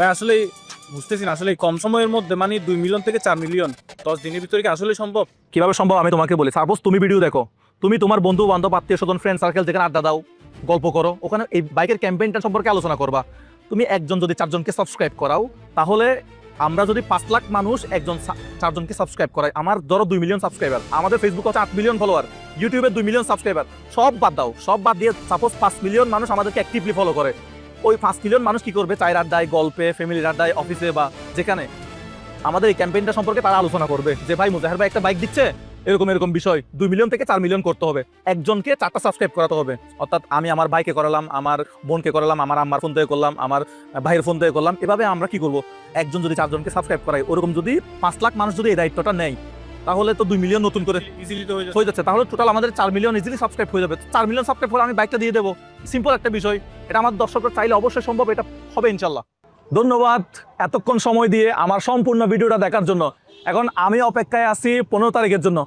ভাই আসলে বুঝতেছি না, আসলে এই কম সময়ের মধ্যে মানে 2 মিলিয়ন থেকে 4 মিলিয়ন 10 দিনের ভিতরে কি আসলে সম্ভব? কিভাবে সম্ভব আমি তোমাকে বলি। সাপোজ তুমি ভিডিও দেখো, তুমি তোমার বন্ধু বান্ধব আত্মীয় স্বজন ফ্রেন্ড সার্কেল যেখানে আড্ডা দাও, গল্প করো, ওখানে এই বাইকের ক্যাম্পেইনটা সম্পর্কে আলোচনা করবা। তুমি একজন যদি 4 জনকে সাবস্ক্রাইব করাও, তাহলে আমরা যদি 5 লাখ মানুষ একজন 4 জনকে সাবস্ক্রাইব করাই, আমার ধরো 2 মিলিয়ন সাবস্ক্রাইবার, আমাদের ফেসবুক হচ্ছে 8 মিলিয়ন ফলোয়ার, ইউটিউবে 2 মিলিয়ন সাবস্ক্রাইবার, সব বাদ দাও, সব বাদ দিয়ে সাপোজ 5 মিলিয়ন মানুষ আমাদেরকে অ্যাক্টিভলি ফলো করে। ওই 5 মিলিয়ন মানুষ কি করবে? চায়ের আড্ডায়, গল্পে, ফ্যামিলির আড্ডায়, অফিসে বা যেখানে আমাদের এই ক্যাম্পেইনটা সম্পর্কে তারা আলোচনা করবে যে ভাই মুজাহির ভাই একটা বাইক দিচ্ছে, এরকম এরকম বিষয় 2 মিলিয়ন থেকে 4 মিলিয়ন করতে হবে, একজনকে 4টা সাবস্ক্রাইব করাতে হবে। অর্থাৎ আমি আমার ভাইকে করালাম, আমার বোনকে করালাম, আমার আম্মার ফোন থেকে করলাম, আমার ভাইয়ের ফোন থেকে করলাম। এভাবে আমরা কি করব? একজন যদি 4 জনকে সাবস্ক্রাইব করাই, ওরকম যদি 5 লাখ মানুষ যদি এই দায়িত্বটা নেয়, তাহলে তো 2 মিলিয়ন নতুন করে ইজিলি তো হয়ে যাচ্ছে। তাহলে টোটাল আমাদের 4 মিলিয়ন ইজিলি সাবস্ক্রাইব হয়ে যাবে। 4 মিলিয়ন সাবস্ক্রাইব হলে আমি বাইকটা দিয়ে দেবো। সিম্পল একটা বিষয়, এটা আমার দর্শকরা চাইলে অবশ্যই সম্ভব, এটা হবে ইনশাল্লাহ। ধন্যবাদ এতক্ষণ সময় দিয়ে আমার সম্পূর্ণ ভিডিওটা দেখার জন্য। এখন আমি অপেক্ষায় আছি 15 তারিখের জন্য।